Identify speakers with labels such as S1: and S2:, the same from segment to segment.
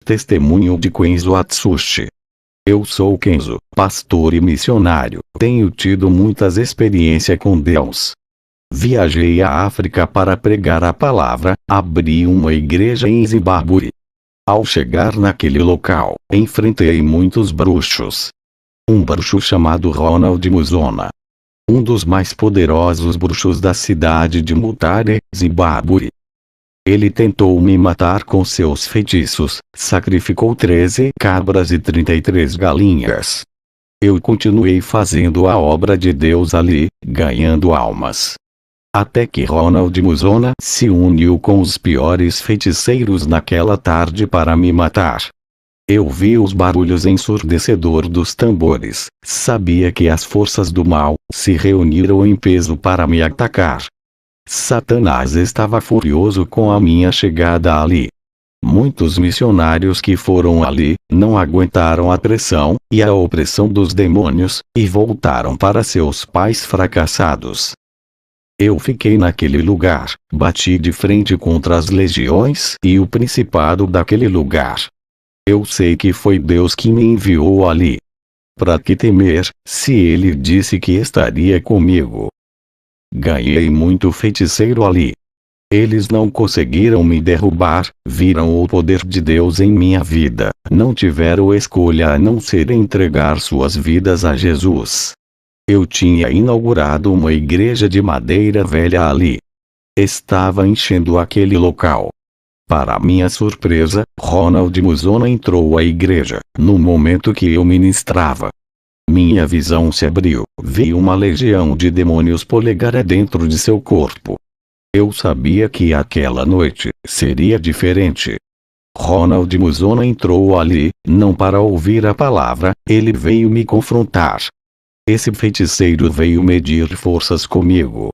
S1: testemunho de Kenzo Atsushi. Eu sou Kenzo, pastor e missionário. Tenho tido muitas experiências com Deus. Viajei à África para pregar a palavra, abri uma igreja em Zimbábue. Ao chegar naquele local, enfrentei muitos bruxos. Um bruxo chamado Ronald Musona. Um dos mais poderosos bruxos da cidade de Mutare, Zimbábue. Ele tentou me matar com seus feitiços, sacrificou 13 cabras e 33 galinhas. Eu continuei fazendo a obra de Deus ali, ganhando almas. Até que Ronald Musona se uniu com os piores feiticeiros naquela tarde para me matar. Eu vi os barulhos ensurdecedor dos tambores, sabia que as forças do mal se reuniram em peso para me atacar. Satanás estava furioso com a minha chegada ali. Muitos missionários que foram ali, não aguentaram a pressão e a opressão dos demônios, e voltaram para seus pais fracassados. Eu fiquei naquele lugar, bati de frente contra as legiões e o principado daquele lugar. Eu sei que foi Deus que me enviou ali. Para que temer, se ele disse que estaria comigo? Ganhei muito feiticeiro ali. Eles não conseguiram me derrubar, viram o poder de Deus em minha vida, não tiveram escolha a não ser entregar suas vidas a Jesus. Eu tinha inaugurado uma igreja de madeira velha ali. Estava enchendo aquele local. Para minha surpresa, Ronald Musona entrou à igreja, no momento que eu ministrava. Minha visão se abriu, vi uma legião de demônios polegar dentro de seu corpo. Eu sabia que aquela noite seria diferente. Ronald Musona entrou ali, não para ouvir a palavra, ele veio me confrontar. Esse feiticeiro veio medir forças comigo.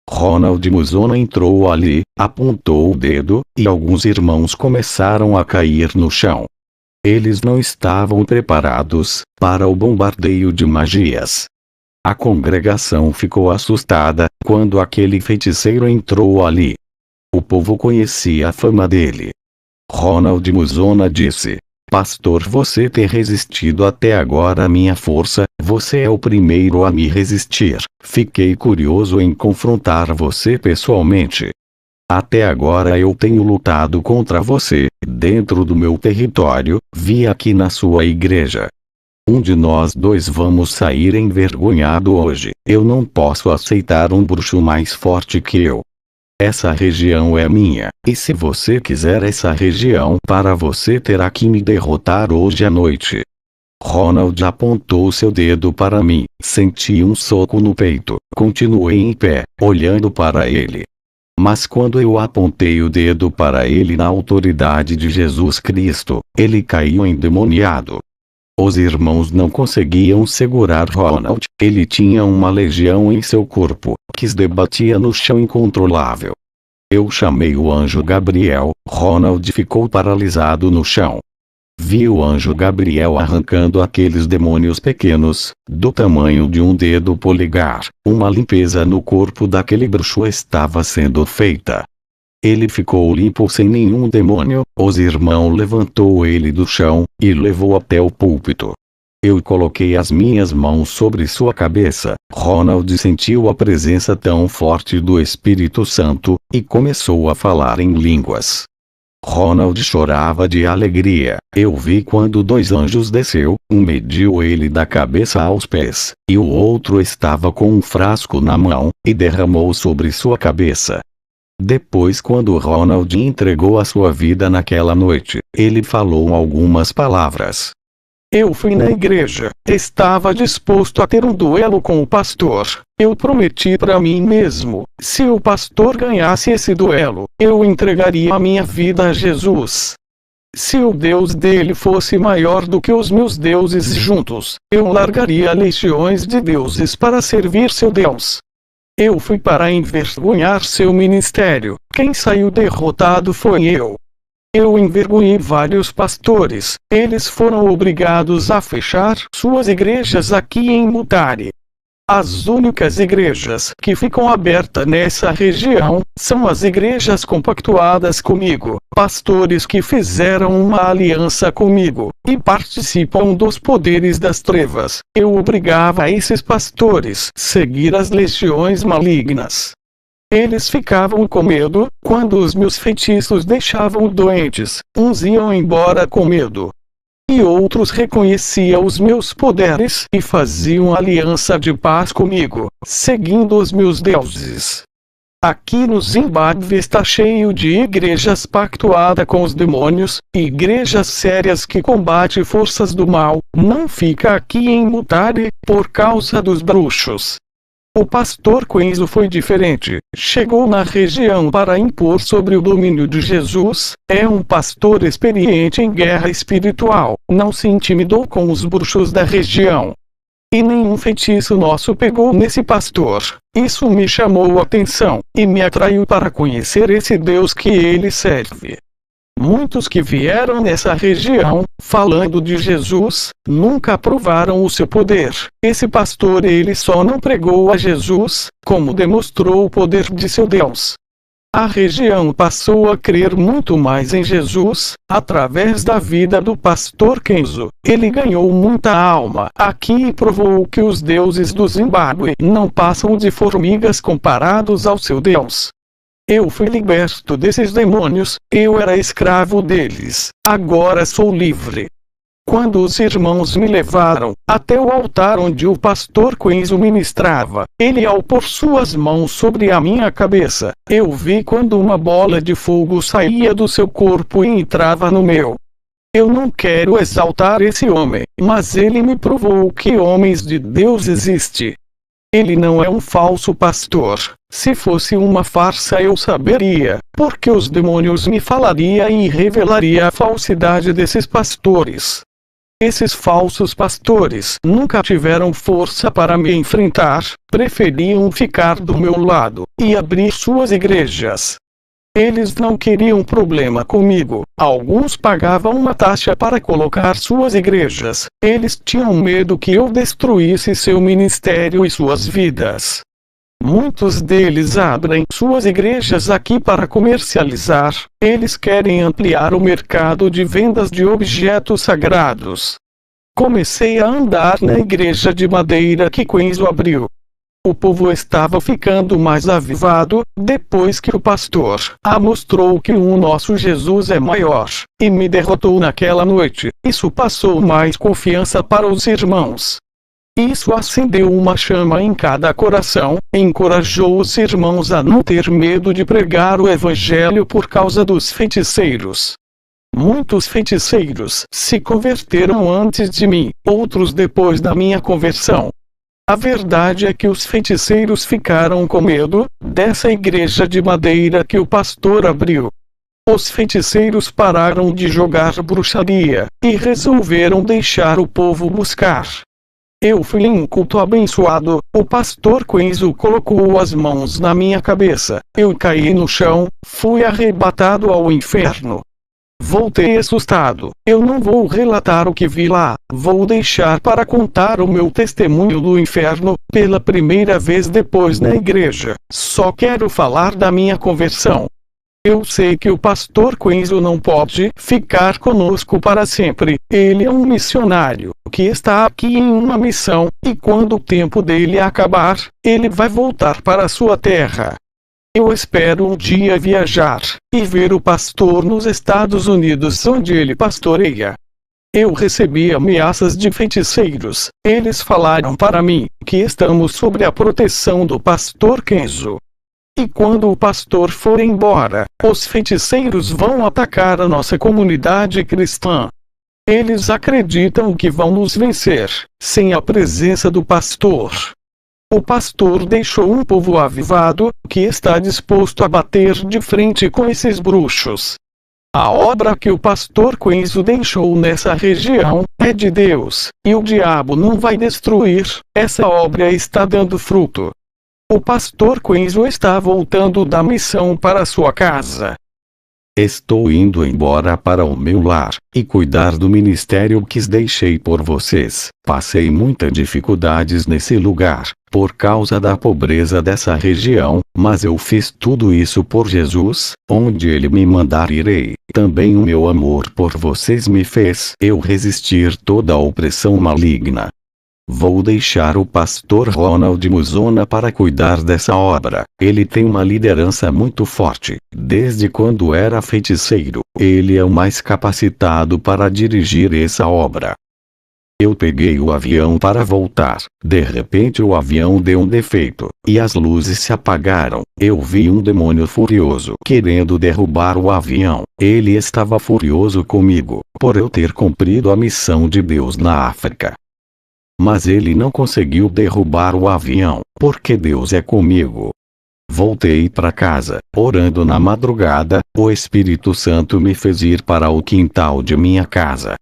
S1: Ronald Musona entrou ali, apontou o dedo, e alguns irmãos começaram a cair no chão. Eles não estavam preparados para o bombardeio de magias. A congregação ficou assustada quando aquele feiticeiro entrou ali. O povo conhecia a fama dele. Ronald Musona disse: "Pastor, você tem resistido até agora à minha força, você é o primeiro a me resistir. Fiquei curioso em confrontar você pessoalmente. Até agora eu tenho lutado contra você, dentro do meu território, vi aqui na sua igreja. Um de nós dois vamos sair envergonhado hoje. Eu não posso aceitar um bruxo mais forte que eu. Essa região é minha, e se você quiser essa região para você terá que me derrotar hoje à noite." Ronald apontou seu dedo para mim, senti um soco no peito, continuei em pé, olhando para ele. Mas quando eu apontei o dedo para ele na autoridade de Jesus Cristo, ele caiu endemoniado. Os irmãos não conseguiam segurar Ronald, ele tinha uma legião em seu corpo, que se debatia no chão incontrolável. Eu chamei o anjo Gabriel, Ronald ficou paralisado no chão. Vi o anjo Gabriel arrancando aqueles demônios pequenos, do tamanho de um dedo polegar. Uma limpeza no corpo daquele bruxo estava sendo feita. Ele ficou limpo sem nenhum demônio. Os irmãos levantou ele do chão, e levou até o púlpito. Eu coloquei as minhas mãos sobre sua cabeça. Ronald sentiu a presença tão forte do Espírito Santo, e começou a falar em línguas. Ronald chorava de alegria. Eu vi quando 2 anjos desceu, um mediu ele da cabeça aos pés, e o outro estava com um frasco na mão, e derramou sobre sua cabeça. Depois, quando Ronald entregou a sua vida naquela noite, ele falou algumas palavras. "Eu fui na igreja, estava disposto a ter um duelo com o pastor. Eu prometi para mim mesmo, se o pastor ganhasse esse duelo, eu entregaria a minha vida a Jesus. Se o Deus dele fosse maior do que os meus deuses juntos, eu largaria legiões de deuses para servir seu Deus. Eu fui para envergonhar seu ministério, quem saiu derrotado foi eu. Eu envergonhei vários pastores, eles foram obrigados a fechar suas igrejas aqui em Mutare.
S2: As únicas igrejas que ficam abertas nessa região são as igrejas compactuadas comigo, pastores que fizeram uma aliança comigo e participam dos poderes das trevas. Eu obrigava esses pastores a seguir as legiões malignas. Eles ficavam com medo quando os meus feitiços deixavam doentes. Uns iam embora com medo. E outros reconheciam os meus poderes e faziam aliança de paz comigo, seguindo os meus deuses. Aqui no Zimbábue está cheio de igrejas pactuadas com os demônios, igrejas sérias que combatem forças do mal. Não fica aqui em Mutare, por causa dos bruxos. O pastor Quenzo foi diferente. Chegou na região para impor sobre o domínio de Jesus. É um pastor experiente em guerra espiritual. Não se intimidou com os bruxos da região. E nenhum feitiço nosso pegou nesse pastor. Isso me chamou a atenção e me atraiu para conhecer esse Deus que ele serve. Muitos que vieram nessa região, falando de Jesus, nunca provaram o seu poder. Esse pastor ele só não pregou a Jesus, como demonstrou o poder de seu Deus. A região passou a crer muito mais em Jesus, através da vida do pastor Kenzo. Ele ganhou muita alma aqui e provou que os deuses do Zimbábue não passam de formigas comparados ao seu Deus. Eu fui liberto desses demônios, eu era escravo deles, agora sou livre. Quando os irmãos me levaram até o altar onde o pastor Quenzo ministrava, ele ao pôr suas mãos sobre a minha cabeça, eu vi quando uma bola de fogo saía do seu corpo e entrava no meu. Eu não quero exaltar esse homem, mas ele me provou que homens de Deus existem. Ele não é um falso pastor. Se fosse uma farsa eu saberia, porque os demônios me falariam e revelaria a falsidade desses pastores. Esses falsos pastores nunca tiveram força para me enfrentar, preferiam ficar do meu lado e abrir suas igrejas. Eles não queriam problema comigo. Alguns pagavam uma taxa para colocar suas igrejas. Eles tinham medo que eu destruísse seu ministério e suas vidas. Muitos deles abrem suas igrejas aqui para comercializar. Eles querem ampliar o mercado de vendas de objetos sagrados. Comecei a andar na igreja de madeira que Quenzo abriu. O povo estava ficando mais avivado, depois que o pastor mostrou que o nosso Jesus é maior, e me derrotou naquela noite. Isso passou mais confiança para os irmãos. Isso acendeu uma chama em cada coração, encorajou os irmãos a não ter medo de pregar o evangelho por causa dos feiticeiros. Muitos feiticeiros se converteram antes de mim, outros depois da minha conversão. A verdade é que os feiticeiros ficaram com medo dessa igreja de madeira que o pastor abriu. Os feiticeiros pararam de jogar bruxaria e resolveram deixar o povo buscar. Eu fui em um culto abençoado, o pastor Quenzo colocou as mãos na minha cabeça, eu caí no chão, fui arrebatado ao inferno. Voltei assustado. Eu não vou relatar o que vi lá, vou deixar para contar o meu testemunho do inferno, pela primeira vez depois na igreja. Só quero falar da minha conversão. Eu sei que o pastor Quenzo não pode ficar conosco para sempre. Ele é um missionário, que está aqui em uma missão, e quando o tempo dele acabar, ele vai voltar para a sua terra. Eu espero um dia viajar e ver o pastor nos Estados Unidos onde ele pastoreia. Eu recebi ameaças de feiticeiros. Eles falaram para mim que estamos sob a proteção do pastor Kenzo. E quando o pastor for embora, os feiticeiros vão atacar a nossa comunidade cristã. Eles acreditam que vão nos vencer, sem a presença do pastor. O pastor deixou um povo avivado, que está disposto a bater de frente com esses bruxos. A obra que o pastor Quenzo deixou nessa região é de Deus, e o diabo não vai destruir. Essa obra está dando fruto. O pastor Quenzo está voltando da missão para sua casa.
S1: Estou indo embora para o meu lar, e cuidar do ministério que deixei por vocês. Passei muitas dificuldades nesse lugar, por causa da pobreza dessa região, mas eu fiz tudo isso por Jesus, onde Ele me mandar irei. Também o meu amor por vocês me fez eu resistir toda a opressão maligna. Vou deixar o pastor Ronald Muzona para cuidar dessa obra. Ele tem uma liderança muito forte. Desde quando era feiticeiro, ele é o mais capacitado para dirigir essa obra. Eu peguei o avião para voltar. De repente o avião deu um defeito, e as luzes se apagaram. Eu vi um demônio furioso querendo derrubar o avião. Ele estava furioso comigo, por eu ter cumprido a missão de Deus na África. Mas ele não conseguiu derrubar o avião, porque Deus é comigo. Voltei para casa, orando na madrugada, o Espírito Santo me fez ir para o quintal de minha casa.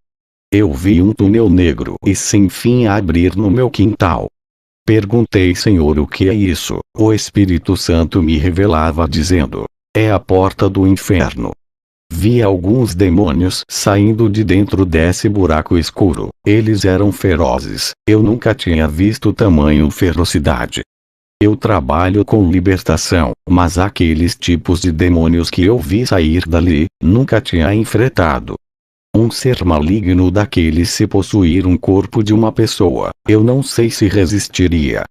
S1: Eu vi um túnel negro e sem fim a abrir no meu quintal. Perguntei: Senhor, o que é isso? O Espírito Santo me revelava dizendo: é a porta do inferno. Vi alguns demônios saindo de dentro desse buraco escuro. Eles eram ferozes. Eu nunca tinha visto tamanho ferocidade. Eu trabalho com libertação, mas aqueles tipos de demônios que eu vi sair dali, nunca tinha enfrentado. Um ser maligno daqueles se possuir um corpo de uma pessoa, eu não sei se resistiria.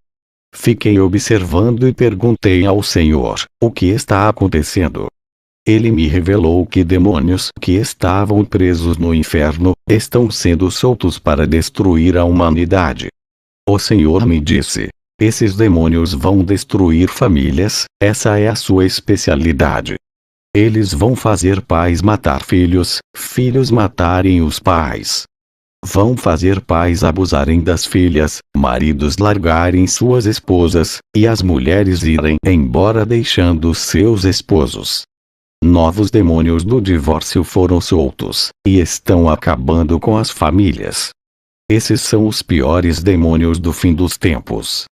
S1: Fiquei observando e perguntei ao Senhor: o que está acontecendo? Ele me revelou que demônios que estavam presos no inferno, estão sendo soltos para destruir a humanidade. O Senhor me disse: esses demônios vão destruir famílias, essa é a sua especialidade. Eles vão fazer pais matar filhos, filhos matarem os pais. Vão fazer pais abusarem das filhas, maridos largarem suas esposas, e as mulheres irem embora deixando seus esposos. Novos demônios do divórcio foram soltos, e estão acabando com as famílias. Esses são os piores demônios do fim dos tempos.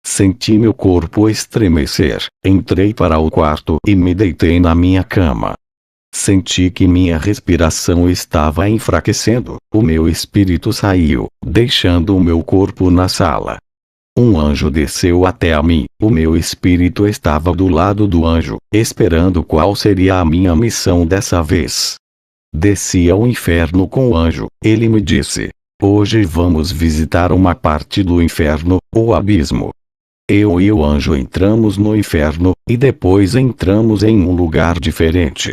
S1: Senti meu corpo estremecer, entrei para o quarto e me deitei na minha cama. Senti que minha respiração estava enfraquecendo, o meu espírito saiu, deixando o meu corpo na sala. Um anjo desceu até a mim, o meu espírito estava do lado do anjo, esperando qual seria a minha missão dessa vez. Desci ao inferno com o anjo, ele me disse: hoje vamos visitar uma parte do inferno, o abismo. Eu e o anjo entramos no inferno, e depois entramos em um lugar diferente.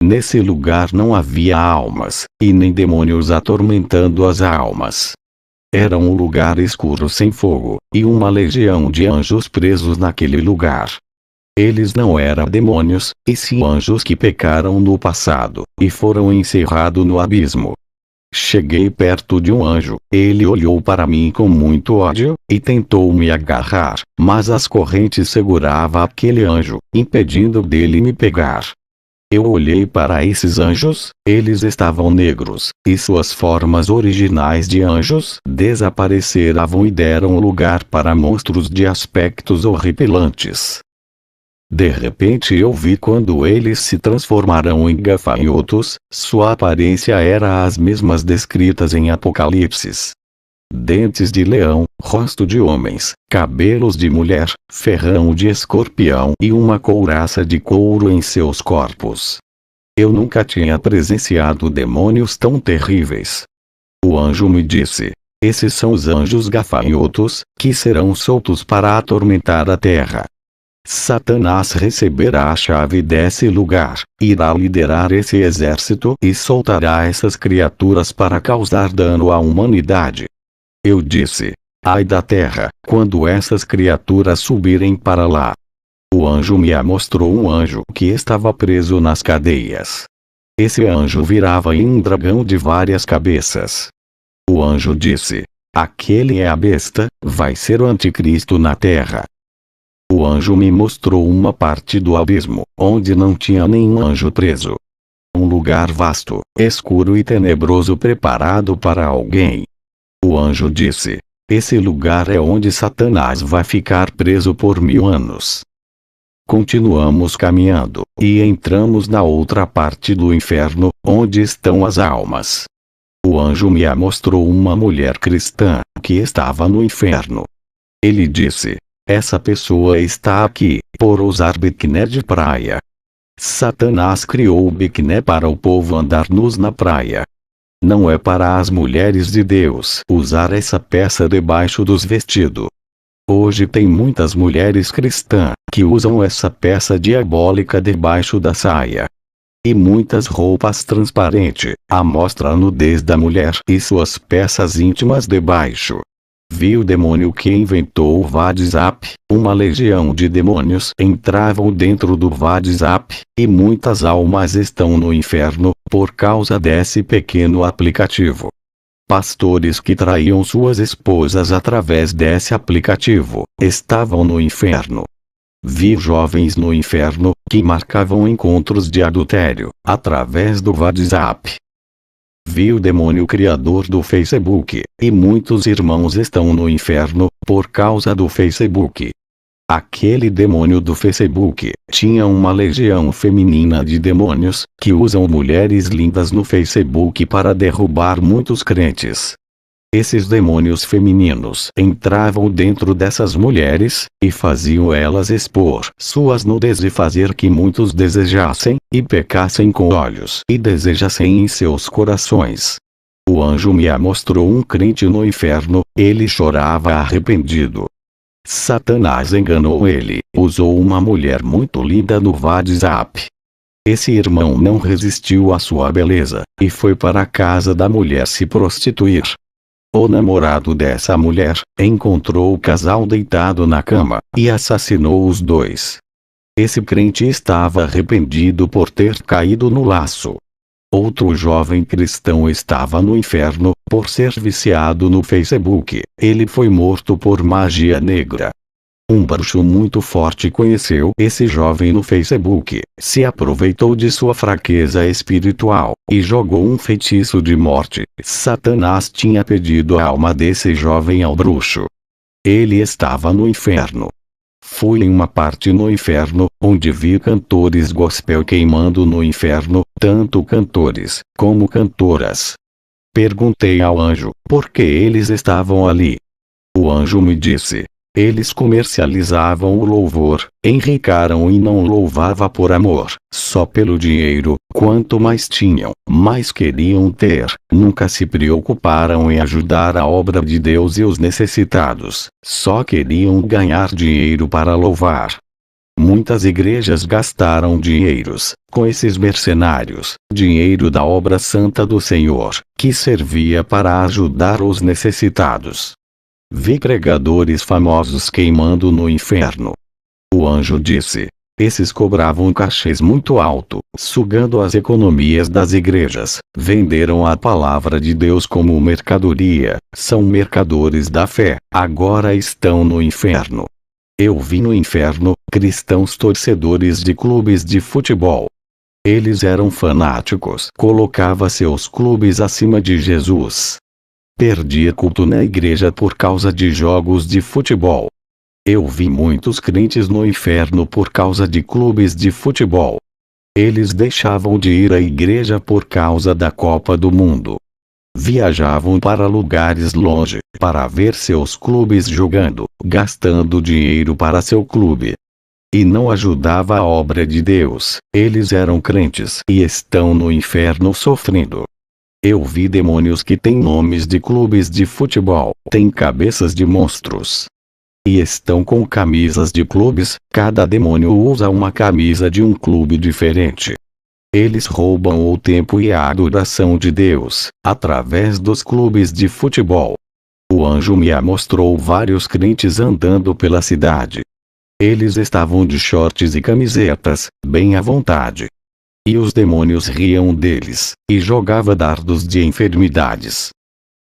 S1: Nesse lugar não havia almas, e nem demônios atormentando as almas. Era um lugar escuro sem fogo, e uma legião de anjos presos naquele lugar. Eles não eram demônios, e sim anjos que pecaram no passado, e foram encerrados no abismo. Cheguei perto de um anjo, ele olhou para mim com muito ódio, e tentou me agarrar, mas as correntes seguravam aquele anjo, impedindo dele me pegar. Eu olhei para esses anjos, eles estavam negros, e suas formas originais de anjos desapareceram e deram lugar para monstros de aspectos horripilantes. De repente eu vi quando eles se transformaram em gafanhotos, sua aparência era as mesmas descritas em Apocalipse. Dentes de leão, rosto de homens, cabelos de mulher, ferrão de escorpião e uma couraça de couro em seus corpos. Eu nunca tinha presenciado demônios tão terríveis. O anjo me disse: esses são os anjos gafanhotos, que serão soltos para atormentar a terra. Satanás receberá a chave desse lugar, irá liderar esse exército e soltará essas criaturas para causar dano à humanidade. Eu disse: ai da terra, quando essas criaturas subirem para lá. O anjo me mostrou um anjo que estava preso nas cadeias. Esse anjo virava em um dragão de várias cabeças. O anjo disse: aquele é a besta, vai ser o anticristo na terra. O anjo me mostrou uma parte do abismo, onde não tinha nenhum anjo preso. Um lugar vasto, escuro e tenebroso preparado para alguém. O anjo disse: esse lugar é onde Satanás vai ficar preso por 1000 anos. Continuamos caminhando, e entramos na outra parte do inferno, onde estão as almas. O anjo me mostrou uma mulher cristã, que estava no inferno. Ele disse: essa pessoa está aqui, por usar biquíni de praia. Satanás criou o biquíni para o povo andar nus na praia. Não é para as mulheres de Deus usar essa peça debaixo dos vestidos. Hoje tem muitas mulheres cristãs que usam essa peça diabólica debaixo da saia. E muitas roupas transparentes, mostra a nudez da mulher e suas peças íntimas debaixo. Vi o demônio que inventou o WhatsApp, uma legião de demônios entravam dentro do WhatsApp, e muitas almas estão no inferno, por causa desse pequeno aplicativo. Pastores que traíam suas esposas através desse aplicativo, estavam no inferno. Vi jovens no inferno, que marcavam encontros de adultério, através do WhatsApp. Vi o demônio criador do Facebook, e muitos irmãos estão no inferno, por causa do Facebook. Aquele demônio do Facebook tinha uma legião feminina de demônios, que usam mulheres lindas no Facebook para derrubar muitos crentes. Esses demônios femininos entravam dentro dessas mulheres, e faziam elas expor suas nudez e fazer que muitos desejassem, e pecassem com olhos e desejassem em seus corações. O anjo me mostrou um crente no inferno, ele chorava arrependido. Satanás enganou ele, usou uma mulher muito linda no WhatsApp. Esse irmão não resistiu à sua beleza, e foi para a casa da mulher se prostituir. O namorado dessa mulher encontrou o casal deitado na cama, e assassinou os dois. Esse crente estava arrependido por ter caído no laço. Outro jovem cristão estava no inferno, por ser viciado no Facebook. Ele foi morto por magia negra. Um bruxo muito forte conheceu esse jovem no Facebook, se aproveitou de sua fraqueza espiritual, e jogou um feitiço de morte. Satanás tinha pedido a alma desse jovem ao bruxo. Ele estava no inferno. Fui em uma parte no inferno, onde vi cantores gospel queimando no inferno, tanto cantores, como cantoras. Perguntei ao anjo, por que eles estavam ali? O anjo me disse: eles comercializavam o louvor, enricaram e não louvava por amor, só pelo dinheiro. Quanto mais tinham, mais queriam ter, nunca se preocuparam em ajudar a obra de Deus e os necessitados, só queriam ganhar dinheiro para louvar. Muitas igrejas gastaram dinheiros com esses mercenários, dinheiro da obra santa do Senhor, que servia para ajudar os necessitados. Vi pregadores famosos queimando no inferno. O anjo disse: esses cobravam cachês muito alto, sugando as economias das igrejas, venderam a palavra de Deus como mercadoria, são mercadores da fé, agora estão no inferno. Eu vi no inferno cristãos torcedores de clubes de futebol. Eles eram fanáticos, colocava seus clubes acima de Jesus. Perdia culto na igreja por causa de jogos de futebol. Eu vi muitos crentes no inferno por causa de clubes de futebol. Eles deixavam de ir à igreja por causa da Copa do Mundo. Viajavam para lugares longe, para ver seus clubes jogando, gastando dinheiro para seu clube. E não ajudava a obra de Deus. Eles eram crentes e estão no inferno sofrendo. Eu vi demônios que têm nomes de clubes de futebol, têm cabeças de monstros. E estão com camisas de clubes, cada demônio usa uma camisa de um clube diferente. Eles roubam o tempo e a adoração de Deus, através dos clubes de futebol. O anjo me mostrou vários crentes andando pela cidade. Eles estavam de shorts e camisetas, bem à vontade. E os demônios riam deles, e jogava dardos de enfermidades.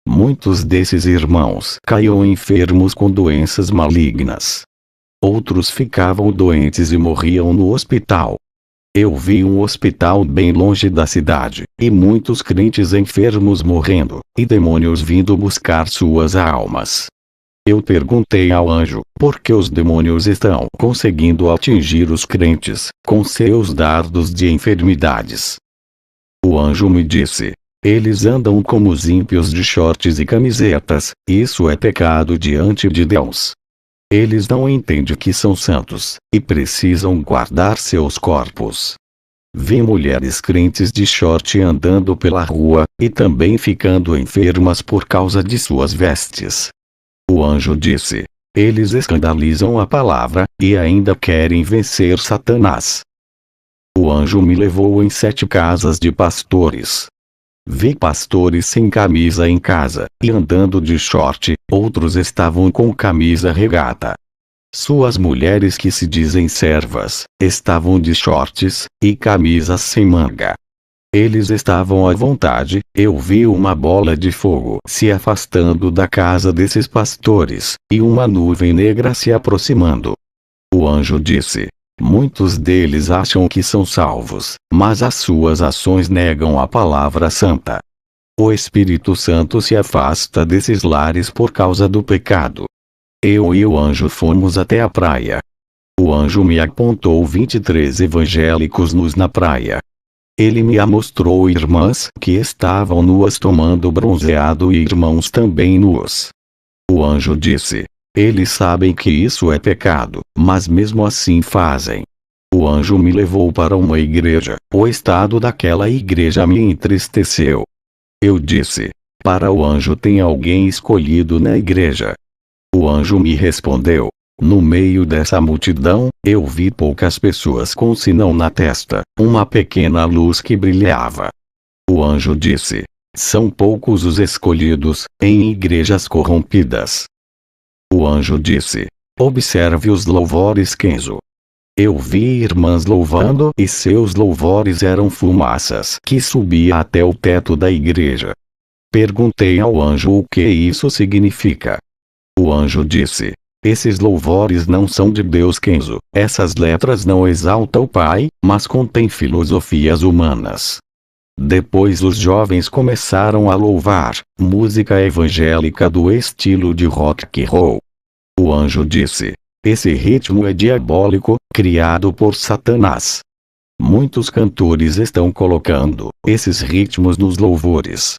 S1: Muitos desses irmãos caíam enfermos com doenças malignas. Outros ficavam doentes e morriam no hospital. Eu vi um hospital bem longe da cidade, e muitos crentes enfermos morrendo, e demônios vindo buscar suas almas. Eu perguntei ao anjo, por que os demônios estão conseguindo atingir os crentes, com seus dardos de enfermidades? O anjo me disse, eles andam como os ímpios de shorts e camisetas, isso é pecado diante de Deus. Eles não entendem que são santos, e precisam guardar seus corpos. Vi mulheres crentes de short andando pela rua, e também ficando enfermas por causa de suas vestes. O anjo disse, eles escandalizam a palavra, e ainda querem vencer Satanás. O anjo me levou em 7 casas de pastores. Vi pastores sem camisa em casa, e andando de short, outros estavam com camisa regata. Suas mulheres que se dizem servas, estavam de shorts, e camisas sem manga. Eles estavam à vontade, eu vi uma bola de fogo se afastando da casa desses pastores, e uma nuvem negra se aproximando. O anjo disse, muitos deles acham que são salvos, mas as suas ações negam a palavra santa. O Espírito Santo se afasta desses lares por causa do pecado. Eu e o anjo fomos até a praia. O anjo me apontou 23 evangélicos nus na praia. Ele me mostrou irmãs que estavam nuas tomando bronzeado e irmãos também nus. O anjo disse, eles sabem que isso é pecado, mas mesmo assim fazem. O anjo me levou para uma igreja, o estado daquela igreja me entristeceu. Eu disse, para o anjo tem alguém escolhido na igreja. O anjo me respondeu, no meio dessa multidão, eu vi poucas pessoas com sinão na testa, uma pequena luz que brilhava. O anjo disse, são poucos os escolhidos, em igrejas corrompidas. O anjo disse, observe os louvores Kenzo. Eu vi irmãs louvando e seus louvores eram fumaças que subia até o teto da igreja. Perguntei ao anjo o que isso significa. O anjo disse, esses louvores não são de Deus Kenzo, essas letras não exaltam o Pai, mas contêm filosofias humanas. Depois os jovens começaram a louvar, música evangélica do estilo de rock and roll. O anjo disse, esse ritmo é diabólico, criado por Satanás. Muitos cantores estão colocando esses ritmos nos louvores.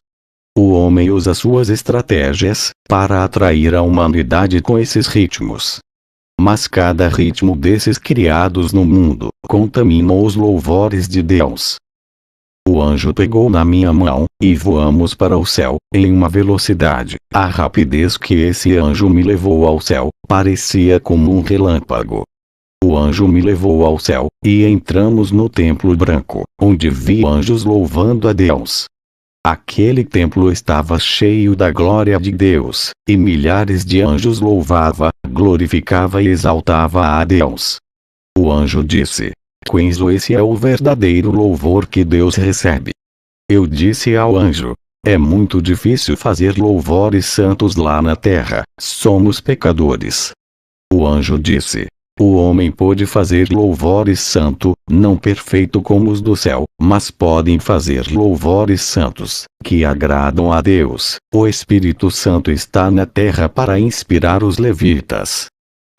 S1: O homem usa suas estratégias para atrair a humanidade com esses ritmos. Mas cada ritmo desses criados no mundo contamina os louvores de Deus. O anjo pegou na minha mão, e voamos para o céu, em uma velocidade. A rapidez que esse anjo me levou ao céu, parecia como um relâmpago. O anjo me levou ao céu, e entramos no templo branco, onde vi anjos louvando a Deus. Aquele templo estava cheio da glória de Deus, e milhares de anjos louvava, glorificava e exaltava a Deus. O anjo disse, Kenzo, esse é o verdadeiro louvor que Deus recebe. Eu disse ao anjo, é muito difícil fazer louvores santos lá na terra, somos pecadores. O anjo disse, o homem pode fazer louvores santo, não perfeito como os do céu, mas podem fazer louvores santos, que agradam a Deus. O Espírito Santo está na terra para inspirar os levitas.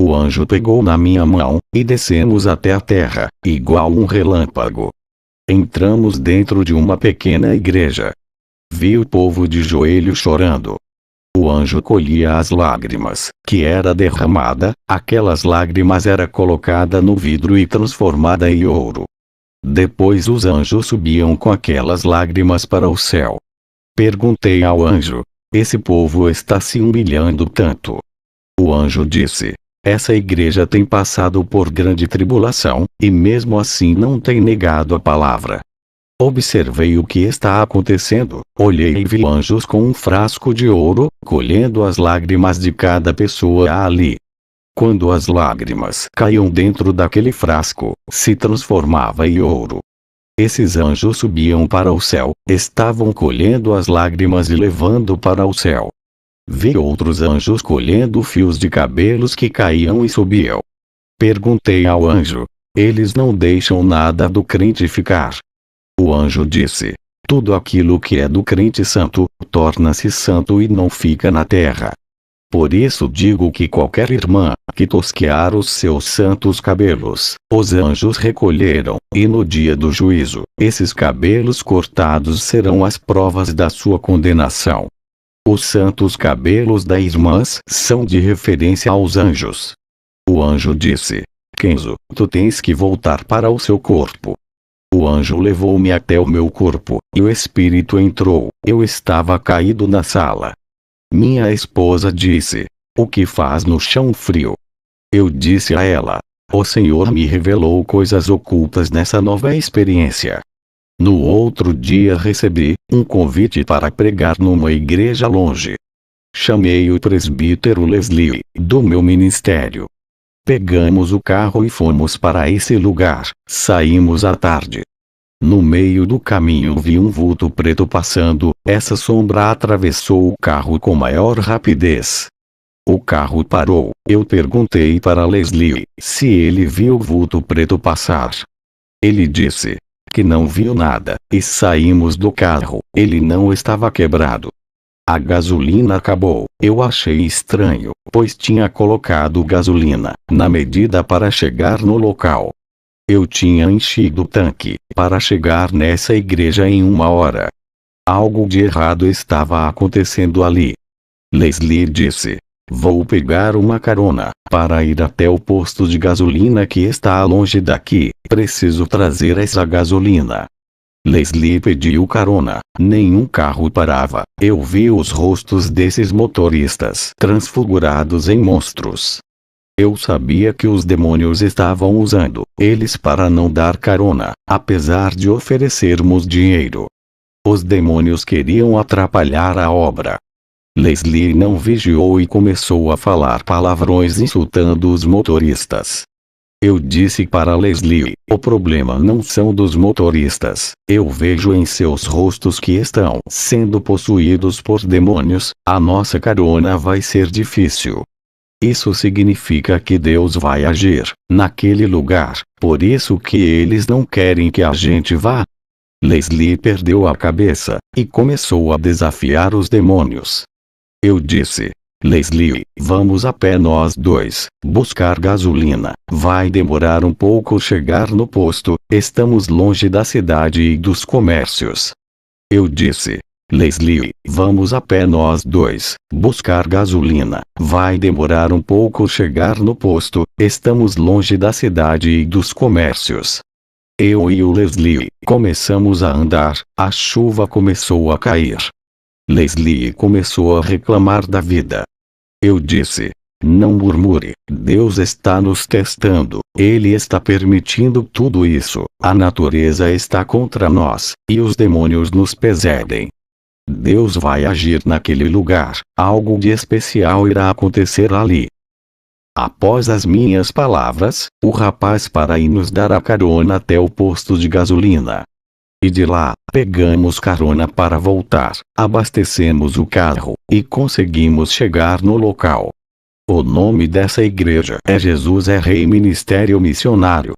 S1: O anjo pegou na minha mão, e descemos até a terra, igual um relâmpago. Entramos dentro de uma pequena igreja. Vi o povo de joelho chorando. O anjo colhia as lágrimas, que era derramada, aquelas lágrimas era colocada no vidro e transformada em ouro. Depois os anjos subiam com aquelas lágrimas para o céu. Perguntei ao anjo, esse povo está se humilhando tanto. O anjo disse, essa igreja tem passado por grande tribulação, e mesmo assim não tem negado a palavra. Observei o que está acontecendo, olhei e vi anjos com um frasco de ouro, colhendo as lágrimas de cada pessoa ali. Quando as lágrimas caíam dentro daquele frasco, se transformava em ouro. Esses anjos subiam para o céu, estavam colhendo as lágrimas e levando para o céu. Vi outros anjos colhendo fios de cabelos que caíam e subiam. Perguntei ao anjo, eles não deixam nada do crente ficar. O anjo disse, tudo aquilo que é do crente santo, torna-se santo e não fica na terra. Por isso digo que qualquer irmã, que tosquear os seus santos cabelos, os anjos recolherão, e no dia do juízo, esses cabelos cortados serão as provas da sua condenação. Os santos cabelos das irmãs são de referência aos anjos. O anjo disse: Kenzo, tu tens que voltar para o seu corpo. O anjo levou-me até o meu corpo, e o espírito entrou. Eu estava caído na sala. Minha esposa disse: O que faz no chão frio? Eu disse a ela: O Senhor me revelou coisas ocultas nessa nova experiência. No outro dia recebi um convite para pregar numa igreja longe. Chamei o presbítero Leslie, do meu ministério. Pegamos o carro e fomos para esse lugar. Saímos à tarde. No meio do caminho vi um vulto preto passando. Essa sombra atravessou o carro com maior rapidez. O carro parou. Eu perguntei para Leslie se ele viu o vulto preto passar. Ele disse que não viu nada, e saímos do carro. Ele não estava quebrado. A gasolina acabou. Eu achei estranho, pois tinha colocado gasolina na medida para chegar no local. Eu tinha enchido o tanque para chegar nessa igreja em 1 hora. Algo de errado estava acontecendo ali. Leslie disse: Vou pegar uma carona para ir até o posto de gasolina que está longe daqui. Preciso trazer essa gasolina. Leslie pediu carona. Nenhum carro parava. Eu vi os rostos desses motoristas transfigurados em monstros. Eu sabia que os demônios estavam usando eles para não dar carona, apesar de oferecermos dinheiro. Os demônios queriam atrapalhar a obra. Leslie não vigiou e começou a falar palavrões insultando os motoristas. Eu disse para Leslie: o problema não são dos motoristas. Eu vejo em seus rostos que estão sendo possuídos por demônios. A nossa carona vai ser difícil. Isso significa que Deus vai agir naquele lugar, por isso que eles não querem que a gente vá. Leslie perdeu a cabeça e começou a desafiar os demônios. Eu disse: Leslie, vamos a pé nós dois, buscar gasolina. Vai demorar um pouco chegar no posto, estamos longe da cidade e dos comércios. Eu disse: Leslie, vamos a pé nós dois, buscar gasolina. Vai demorar um pouco chegar no posto, estamos longe da cidade e dos comércios. Eu e o Leslie começamos a andar, a chuva começou a cair. Leslie começou a reclamar da vida. Eu disse: não murmure, Deus está nos testando, Ele está permitindo tudo isso, a natureza está contra nós, e os demônios nos perseguem. Deus vai agir naquele lugar, algo de especial irá acontecer ali. Após as minhas palavras, o rapaz para ir nos dar a carona até o posto de gasolina. E de lá, pegamos carona para voltar, abastecemos o carro, e conseguimos chegar no local. O nome dessa igreja é Jesus é Rei Ministério Missionário.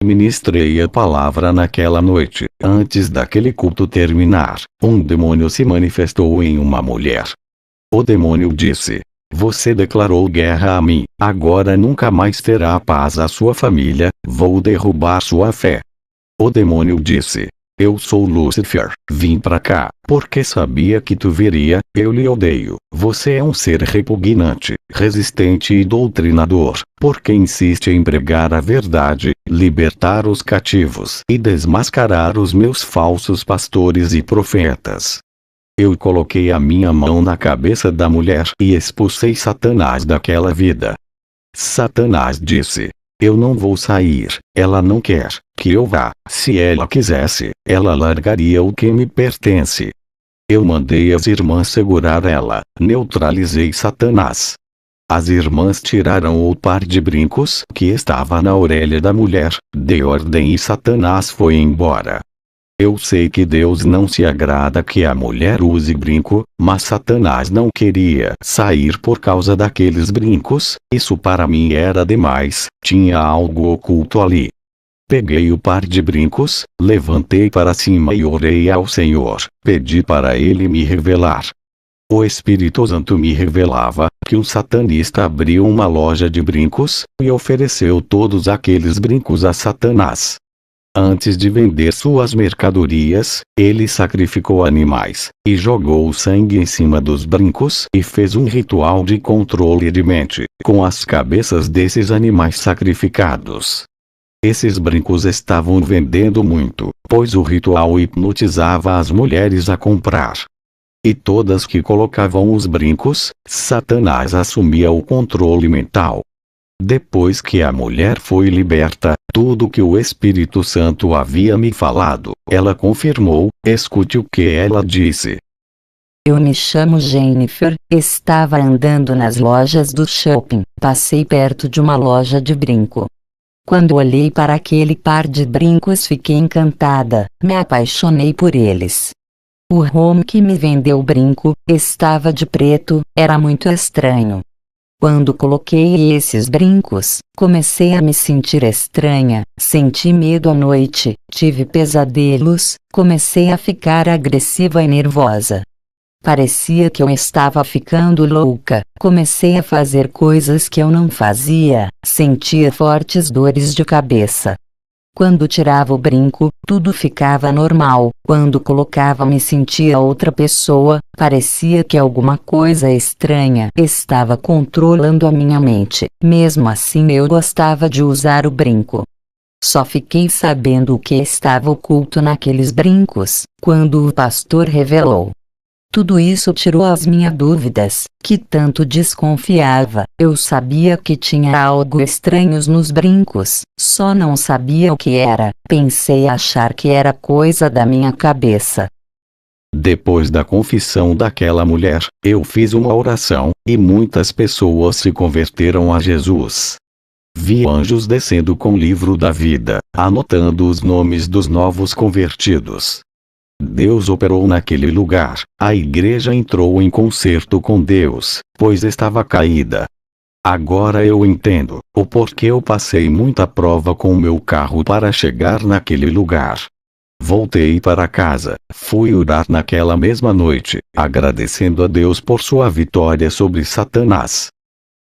S1: Ministrei a palavra naquela noite. Antes daquele culto terminar, um demônio se manifestou em uma mulher. O demônio disse: você declarou guerra a mim, agora nunca mais terá paz a sua família, vou derrubar sua fé. O demônio disse: eu sou Lúcifer, vim pra cá, porque sabia que tu viria, eu lhe odeio. Você é um ser repugnante, resistente e doutrinador, porque insiste em pregar a verdade, libertar os cativos e desmascarar os meus falsos pastores e profetas. Eu coloquei a minha mão na cabeça da mulher e expulsei Satanás daquela vida. Satanás disse: eu não vou sair, ela não quer que eu vá. Se ela quisesse, ela largaria o que me pertence. Eu mandei as irmãs segurar ela, neutralizei Satanás. As irmãs tiraram o par de brincos que estava na orelha da mulher, dei ordem e Satanás foi embora. Eu sei que Deus não se agrada que a mulher use brinco, mas Satanás não queria sair por causa daqueles brincos, isso para mim era demais, tinha algo oculto ali. Peguei o par de brincos, levantei para cima e orei ao Senhor, pedi para Ele me revelar. O Espírito Santo me revelava que um satanista abriu uma loja de brincos e ofereceu todos aqueles brincos a Satanás. Antes de vender suas mercadorias, ele sacrificou animais e jogou o sangue em cima dos brincos e fez um ritual de controle de mente com as cabeças desses animais sacrificados. Esses brincos estavam vendendo muito, pois o ritual hipnotizava as mulheres a comprar. E todas que colocavam os brincos, Satanás assumia o controle mental. Depois que a mulher foi liberta, tudo que o Espírito Santo havia me falado, ela confirmou. Escute o que ela disse.
S3: Eu me chamo Jennifer, estava andando nas lojas do shopping, passei perto de uma loja de brinco. Quando olhei para aquele par de brincos fiquei encantada, me apaixonei por eles. O homem que me vendeu o brinco, estava de preto, era muito estranho. Quando coloquei esses brincos, comecei a me sentir estranha, senti medo à noite, tive pesadelos, comecei a ficar agressiva e nervosa. Parecia que eu estava ficando louca, comecei a fazer coisas que eu não fazia, sentia fortes dores de cabeça. Quando tirava o brinco, tudo ficava normal. Quando colocava, me sentia outra pessoa, parecia que alguma coisa estranha estava controlando a minha mente. Mesmo assim eu gostava de usar o brinco. Só fiquei sabendo o que estava oculto naqueles brincos, quando o pastor revelou. Tudo isso tirou as minhas dúvidas, que tanto desconfiava. Eu sabia que tinha algo estranho nos brincos, só não sabia o que era. Pensei achar que era coisa da minha cabeça.
S1: Depois da confissão daquela mulher, eu fiz uma oração, e muitas pessoas se converteram a Jesus. Vi anjos descendo com o livro da vida, anotando os nomes dos novos convertidos. Deus operou naquele lugar, a igreja entrou em concerto com Deus, pois estava caída. Agora eu entendo o porquê eu passei muita prova com o meu carro para chegar naquele lugar. Voltei para casa, fui orar naquela mesma noite, agradecendo a Deus por sua vitória sobre Satanás.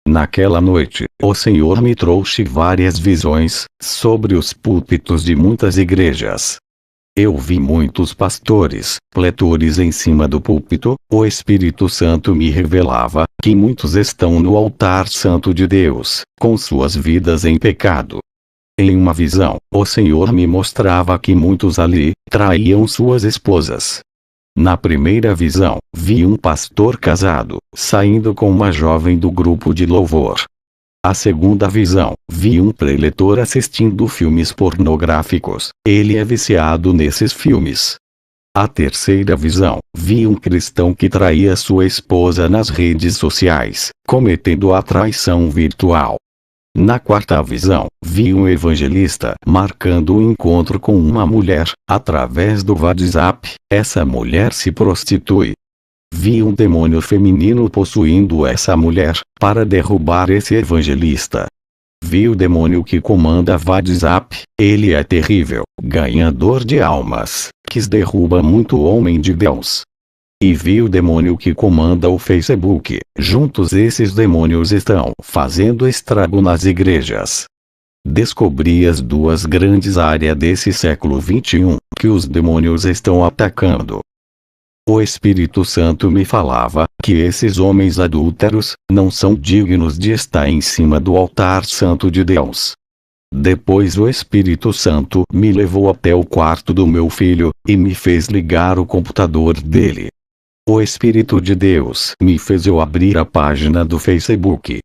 S1: Naquela noite, o Senhor me trouxe várias visões sobre os púlpitos de muitas igrejas. Eu vi muitos pastores, pretores em cima do púlpito. O Espírito Santo me revelava que muitos estão no altar santo de Deus, com suas vidas em pecado. Em uma visão, o Senhor me mostrava que muitos ali traíam suas esposas. Na primeira visão, vi um pastor casado, saindo com uma jovem do grupo de louvor. A segunda visão, vi um preletor assistindo filmes pornográficos, ele é viciado nesses filmes. A terceira visão, vi um cristão que traía sua esposa nas redes sociais, cometendo a traição virtual. Na quarta visão, vi um evangelista marcando um encontro com uma mulher, através do WhatsApp. Essa mulher se prostitui. Vi um demônio feminino possuindo essa mulher, para derrubar esse evangelista. Vi o demônio que comanda WhatsApp, ele é terrível, ganhador de almas, que derruba muito homem de Deus. E vi o demônio que comanda o Facebook, juntos esses demônios estão fazendo estrago nas igrejas. Descobri as duas grandes áreas desse século XXI, que os demônios estão atacando. O Espírito Santo me falava que esses homens adúlteros não são dignos de estar em cima do altar santo de Deus. Depois o Espírito Santo me levou até o quarto do meu filho, e me fez ligar o computador dele. O Espírito de Deus me fez eu abrir a página do Facebook.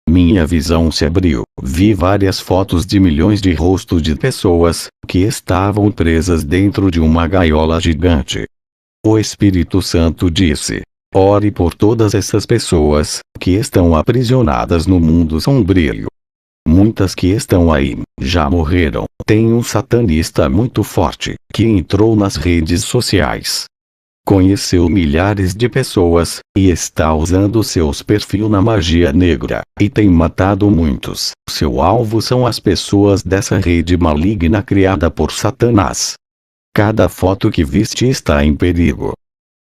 S1: Minha visão se abriu, vi várias fotos de milhões de rostos de pessoas, que estavam presas dentro de uma gaiola gigante. O Espírito Santo disse: ore por todas essas pessoas, que estão aprisionadas no mundo sombrio. Muitas que estão aí, já morreram. Tem um satanista muito forte, que entrou nas redes sociais. Conheceu milhares de pessoas, e está usando seus perfis na magia negra, e tem matado muitos. Seu alvo são as pessoas dessa rede maligna criada por Satanás. Cada foto que viste está em perigo.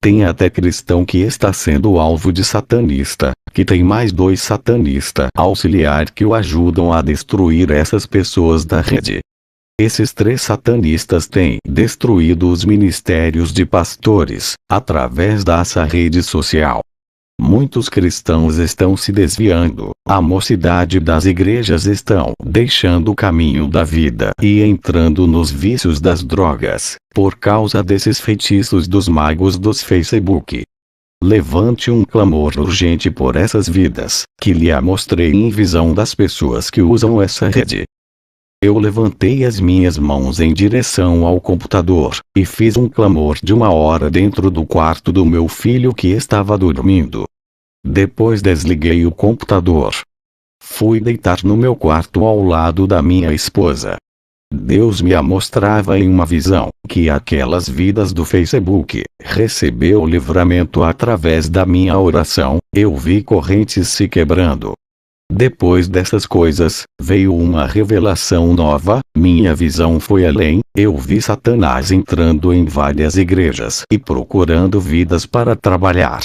S1: Tem até cristão que está sendo alvo de satanista, que tem mais 2 satanistas auxiliar que o ajudam a destruir essas pessoas da rede. Esses 3 satanistas têm destruído os ministérios de pastores, através dessa rede social. Muitos cristãos estão se desviando, a mocidade das igrejas estão deixando o caminho da vida e entrando nos vícios das drogas, por causa desses feitiços dos magos dos Facebook. Levante um clamor urgente por essas vidas, que lhe mostrei em visão das pessoas que usam essa rede. Eu levantei as minhas mãos em direção ao computador, e fiz um clamor de 1 hora dentro do quarto do meu filho que estava dormindo. Depois desliguei o computador. Fui deitar no meu quarto ao lado da minha esposa. Deus me mostrava em uma visão, que aquelas vidas do Facebook, recebeu livramento através da minha oração, eu vi correntes se quebrando. Depois dessas coisas, veio uma revelação nova, minha visão foi além, eu vi Satanás entrando em várias igrejas e procurando vidas para trabalhar.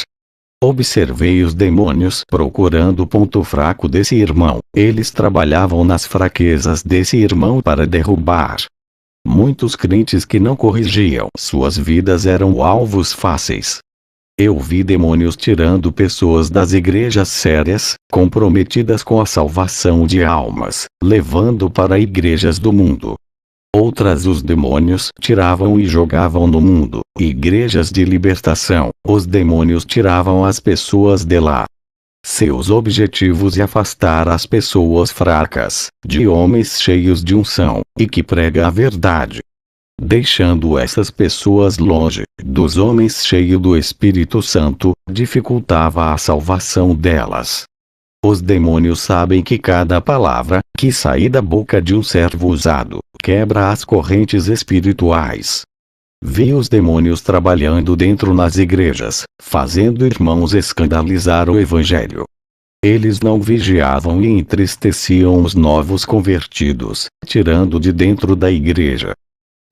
S1: Observei os demônios procurando o ponto fraco desse irmão, eles trabalhavam nas fraquezas desse irmão para derrubar. Muitos crentes que não corrigiam suas vidas eram alvos fáceis. Eu vi demônios tirando pessoas das igrejas sérias, comprometidas com a salvação de almas, levando para igrejas do mundo. Outras os demônios tiravam e jogavam no mundo, igrejas de libertação, os demônios tiravam as pessoas de lá. Seus objetivos é afastar as pessoas fracas, de homens cheios de unção, e que prega a verdade. Deixando essas pessoas longe dos homens cheios do Espírito Santo, dificultava a salvação delas. Os demônios sabem que cada palavra que sai da boca de um servo usado quebra as correntes espirituais. Vi os demônios trabalhando dentro nas igrejas, fazendo irmãos escandalizar o evangelho. Eles não vigiavam e entristeciam os novos convertidos, tirando de dentro da igreja.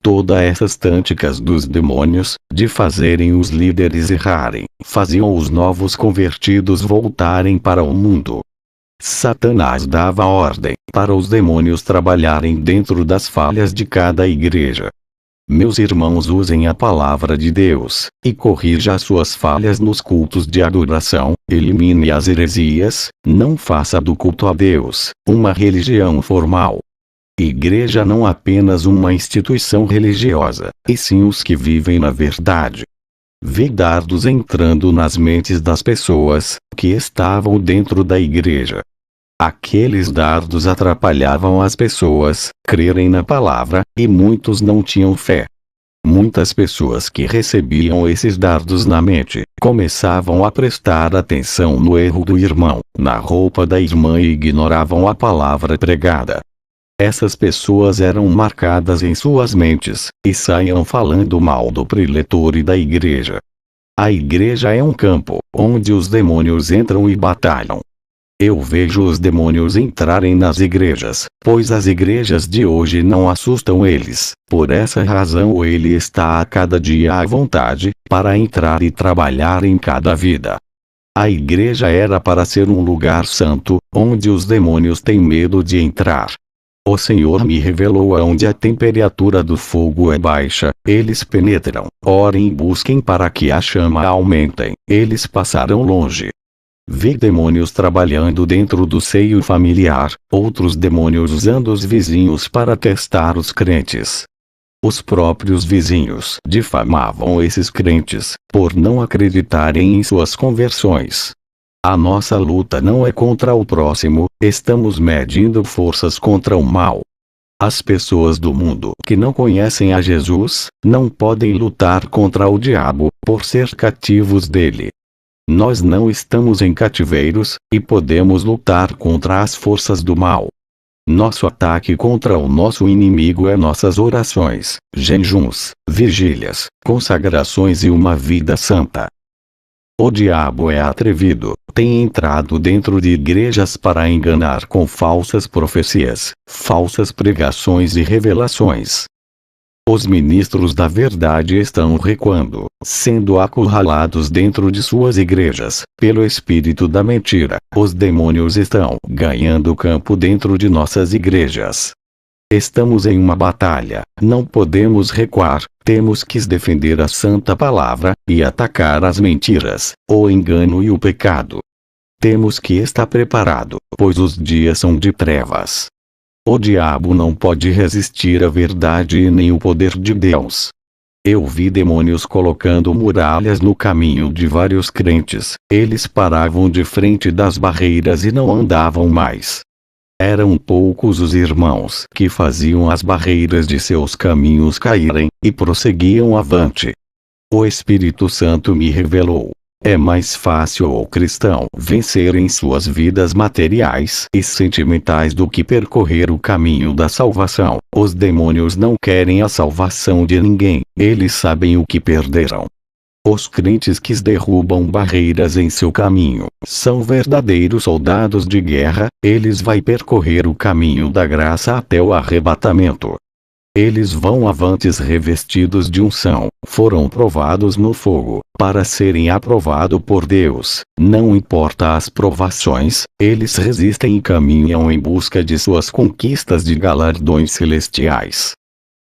S1: Todas essas táticas dos demônios, de fazerem os líderes errarem, faziam os novos convertidos voltarem para o mundo. Satanás dava ordem para os demônios trabalharem dentro das falhas de cada igreja. Meus irmãos, usem a palavra de Deus, e corrija suas falhas nos cultos de adoração, elimine as heresias, não faça do culto a Deus uma religião formal. Igreja não apenas uma instituição religiosa, e sim os que vivem na verdade. Vi dardos entrando nas mentes das pessoas que estavam dentro da igreja. Aqueles dardos atrapalhavam as pessoas crerem na palavra, e muitos não tinham fé. Muitas pessoas que recebiam esses dardos na mente, começavam a prestar atenção no erro do irmão, na roupa da irmã e ignoravam a palavra pregada. Essas pessoas eram marcadas em suas mentes, e saíam falando mal do preletor e da igreja. A igreja é um campo, onde os demônios entram e batalham. Eu vejo os demônios entrarem nas igrejas, pois as igrejas de hoje não assustam eles. Por essa razão ele está a cada dia à vontade, para entrar e trabalhar em cada vida. A igreja era para ser um lugar santo, onde os demônios têm medo de entrar. O Senhor me revelou aonde a temperatura do fogo é baixa, eles penetram. Orem e busquem para que a chama aumentem, eles passarão longe. Vi demônios trabalhando dentro do seio familiar, outros demônios usando os vizinhos para testar os crentes. Os próprios vizinhos difamavam esses crentes, por não acreditarem em suas conversões. A nossa luta não é contra o próximo, estamos medindo forças contra o mal. As pessoas do mundo que não conhecem a Jesus, não podem lutar contra o diabo, por ser cativos dele. Nós não estamos em cativeiros, e podemos lutar contra as forças do mal. Nosso ataque contra o nosso inimigo é nossas orações, jejuns, vigílias, consagrações e uma vida santa. O diabo é atrevido, tem entrado dentro de igrejas para enganar com falsas profecias, falsas pregações e revelações. Os ministros da verdade estão recuando, sendo acurralados dentro de suas igrejas, pelo espírito da mentira. Os demônios estão ganhando campo dentro de nossas igrejas. Estamos em uma batalha, não podemos recuar, temos que defender a santa palavra, e atacar as mentiras, o engano e o pecado. Temos que estar preparado, pois os dias são de trevas. O diabo não pode resistir à verdade e nem o poder de Deus. Eu vi demônios colocando muralhas no caminho de vários crentes, eles paravam de frente das barreiras e não andavam mais. Eram poucos os irmãos que faziam as barreiras de seus caminhos caírem, e prosseguiam avante. O Espírito Santo me revelou. É mais fácil o cristão vencer em suas vidas materiais e sentimentais do que percorrer o caminho da salvação. Os demônios não querem a salvação de ninguém, eles sabem o que perderão. Os crentes que derrubam barreiras em seu caminho são verdadeiros soldados de guerra, eles vão percorrer o caminho da graça até o arrebatamento. Eles vão avantes revestidos de unção, foram provados no fogo, para serem aprovados por Deus. Não importa as provações, eles resistem e caminham em busca de suas conquistas de galardões celestiais.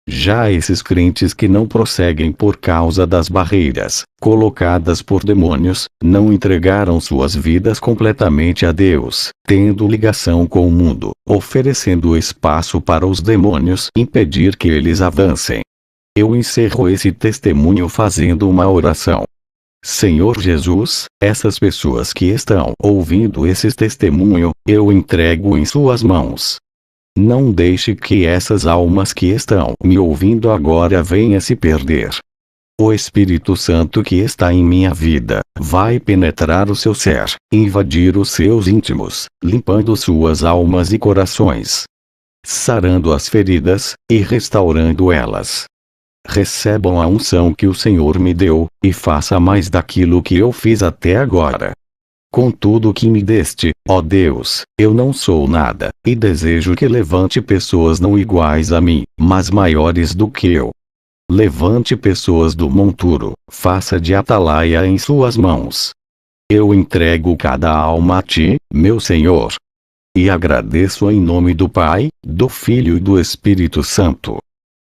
S1: Já esses crentes que não prosseguem por causa das barreiras, colocadas por demônios, não entregaram suas vidas completamente a Deus, tendo ligação com o mundo, oferecendo espaço para os demônios impedir que eles avancem. Eu encerro esse testemunho fazendo uma oração. Senhor Jesus, essas pessoas que estão ouvindo esse testemunho, eu entrego em suas mãos. Não deixe que essas almas que estão me ouvindo agora venham se perder. O Espírito Santo que está em minha vida, vai penetrar o seu ser, invadir os seus íntimos, limpando suas almas e corações, sarando as feridas, e restaurando elas. Recebam a unção que o Senhor me deu, e faça mais daquilo que eu fiz até agora. Com tudo que me deste, ó Deus, eu não sou nada, e desejo que levante pessoas não iguais a mim, mas maiores do que eu. Levante pessoas do monturo, faça de atalaia em suas mãos. Eu entrego cada alma a ti, meu Senhor. E agradeço em nome do Pai, do Filho e do Espírito Santo.